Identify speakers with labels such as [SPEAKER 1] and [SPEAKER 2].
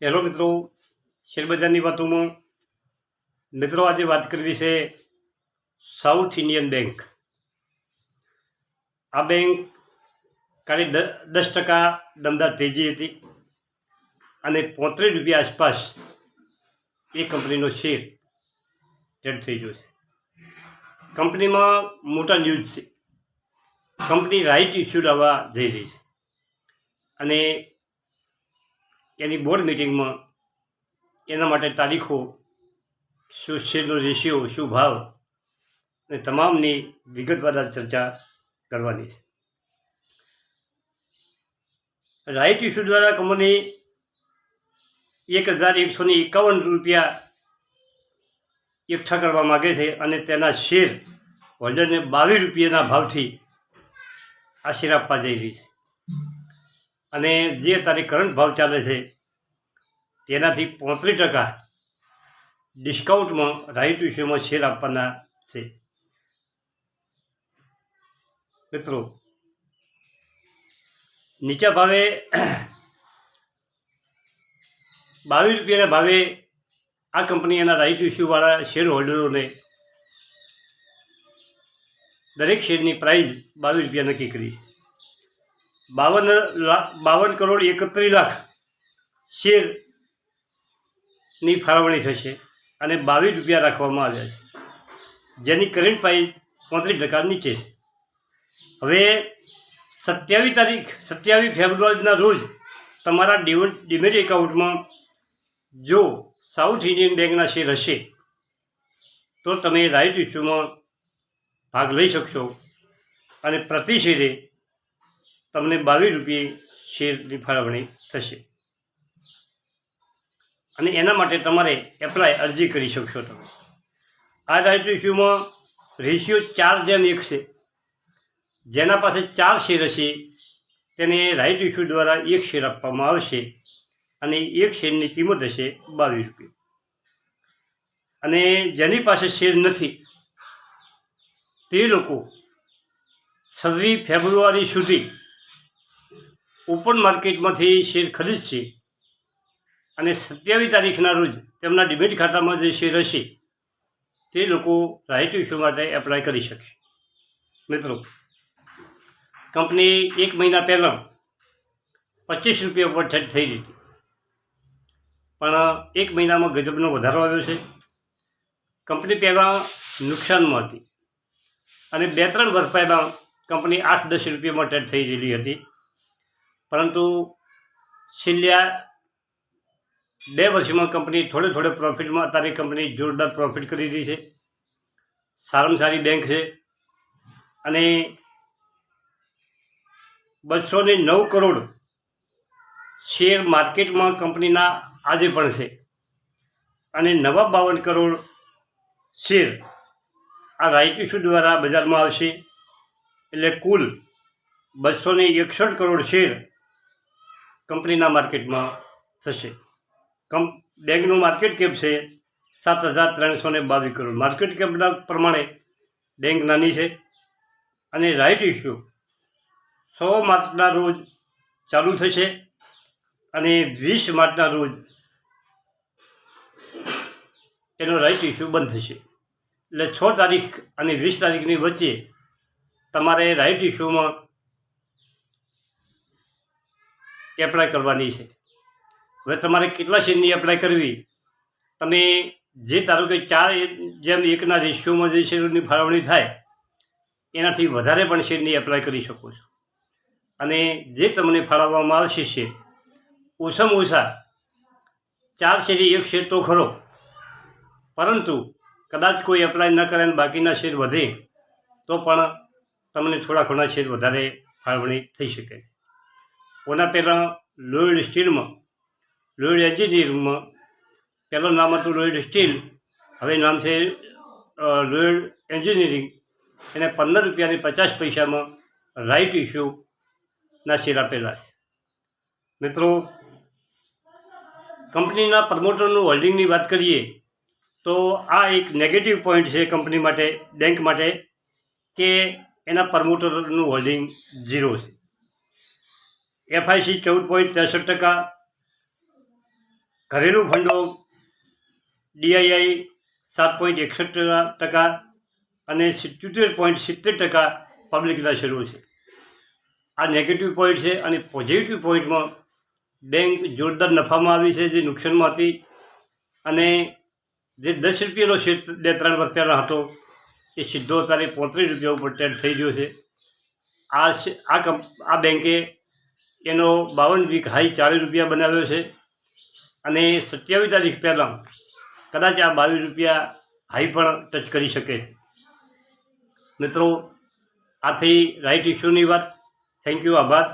[SPEAKER 1] Hello મિત્રો, શેરબજારની વાતોમાં મિત્રો આજે વાત કરવી છે સાઉથ ઇન્ડિયન બેંક. આ બેંક કાલે 10% દમદાર તેજી હતી અને 35 રૂપિયા આસપાસ એ કંપનીનો શેર ટ્રેડ થઈ ગયો છે. કંપનીમાં મોટા ન્યૂઝ છે. કંપની રાઇટ ઇસ્યુ લાવવા જઈ રહી છે અને એની બોર્ડ મિટિંગમાં એના માટે તારીખો, શું શેરનો રેશિયો, શું ભાવ અને તમામની વિગતવાર ચર્ચા કરવાની છે. રાઇટ ઇસ્યુ દ્વારા કંપની 1151 રૂપિયા એકઠા કરવા માગે છે અને તેના શેર હોલ્ડરને 22 રૂપિયાના ભાવથી આ શેર આપવા જઈ રહી છે અને જે અત્યારે કરંટ ભાવ ચાલે છે તેનાથી 35% ડિસ્કાઉન્ટમાં રાઇટ ઇસ્યુમાં શેર આપવાના છે. મિત્રો, નીચા ભાવે 22 રૂપિયાના ભાવે આ કંપની એના રાઇટ ઇસ્યુવાળા શેર હોલ્ડરોને દરેક શેરની પ્રાઇસ 22 રૂપિયા નક્કી કરી. 52 કરોડ 31 લાખ શેરની ફાળવણી થશે અને 22 રૂપિયા રાખવામાં આવ્યા છે, જેની કરંટ પ્રાઇસ 35% નીચે છે. હવે 27 ફેબ્રુઆરીના રોજ તમારા ડીમેટ એકાઉન્ટમાં જો સાઉથ ઇન્ડિયન બેંકના શેર હશે તો તમે રાઇટ ઇસ્યુમાં ભાગ લઈ શકશો અને પ્રતિ શેરે તમને 22 રૂપિયા શેરની ફાળવણી થશે અને એના માટે તમારે અરજી કરી શકશો. તમે આ રાઇટ ઇસ્યુમાં રેશિયો 4:1 છે. જેના પાસે 4 શેર હશે તેને રાઇટ ઇસ્યુ દ્વારા 1 શેર આપવામાં આવશે અને 1 શેરની કિંમત હશે 22 રૂપિયા. અને જેની પાસે શેર નથી તે લોકો 26 ફેબ્રુઆરી સુધી ઓપન માર્કેટમાંથી શેર ખરીદશે અને 27 તારીખના રોજ તેમના ડિમેટ ખાતામાં જે શેર હશે તે લોકો રાઇટ ઇસ્યુ માટે એપ્લાય કરી શકશે. મિત્રો, કંપની 1 મહિના પહેલાં 25 રૂપિયા ઉપર ટ્રેડ થઈ રહી હતી, પણ 1 મહિનામાં ગજબનો વધારો આવ્યો છે. કંપની પહેલાં નુકસાનમાં હતી અને 2-3 વર્ષ પહેલાં કંપની 8-10 રૂપિયામાં ટ્રેડ થઈ રહેલી હતી, પરંતુ છેલ્લા 2 વર્ષમાં કંપની થોડે પ્રોફિટમાં, અત્યારે કંપની જોરદાર પ્રોફિટ કરી રહી છે. સારામાં સારી બેંક છે અને 209 કરોડ શેર માર્કેટમાં કંપનીના આજે પણ છે અને નવા 52 કરોડ શેર આ રાઇટ ઇસ્યુ દ્વારા બજારમાં આવશે. એટલે કુલ 261 કરોડ શેર કંપનીના માર્કેટમાં થશે. બેંકનું માર્કેટ કેપ છે 7,322 કરોડ. માર્કેટ કેપના પ્રમાણે બેંક નાની છે અને રાઇટ ઇસ્યુ 100 માર્ચના રોજ ચાલુ થશે અને 20 માર્ચના રોજ એનો રાઇટ ઇસ્યુ બંધ થશે. એટલે 6 તારીખ અને 20 તારીખની વચ્ચે તમારે રાઇટ ઇસ્યુમાં એપ્લાય કરવાની છે. હવે તમારે કેટલા શેરની એપ્લાય કરવી, તમે જે ધારો કે 4:1ના રેશિયોમાં જે શેરોની ફાળવણી થાય એનાથી વધારે પણ શેરની એપ્લાય કરી શકો છો અને જે તમને ફાળવવામાં આવશે શેર ઓછામાં ઓછા 4 શેરે 1 શેર તો ખરો, પરંતુ કદાચ કોઈ એપ્લાય ન કરે અને બાકીના શેર વધે તો પણ તમને થોડા ઘણા શેર વધારે ફાળવણી થઈ શકે. ઓના પહેલાં લોયડ સ્ટીલમાં, લોયડ એન્જિનિયરિંગમાં પહેલું નામ હતું લોયડ સ્ટીલ, હવે નામ છે લોયડ એન્જિનિયરિંગ. એને 15 રૂપિયા 50 પૈસામાં રાઇટ ઇસ્યુના શેર આપેલા છે. મિત્રો, કંપનીના પ્રમોટરનું હોલ્ડિંગની વાત કરીએ તો આ એક નેગેટિવ પોઈન્ટ છે કંપની માટે, બેંક માટે, કે એના પ્રમોટરનું હોલ્ડિંગ 0 છે. FIC 14.63%, ઘરેલું ફંડો ડીઆઈઆઈ 7.61% અને 77.70% પબ્લિકના શેરો છે. આ નેગેટિવ પોઈન્ટ છે. અને પોઝિટિવ પોઈન્ટમાં બેંક જોરદાર નફામાં આવી છે, જે નુકસાનમાં હતી. અને જે 10 રૂપિયાનો શેર 2-3 વર્ષ પહેલાં હતો એ સીધો અત્યારે 35 રૂપિયા ઉપર ટ્રેડ થઈ ગયો છે. આ બેંકે એનો 52 વીક હાઈ 40 રૂપિયા બનાવ્યો છે. અને 27 તારીખ પહેલાં કદાચ આ 22 રૂપિયા હાઈ પણ ટચ કરી શકે. મિત્રો, આથી રાઇટ ઇસ્યુની વાત. થેન્ક યુ, આભાર.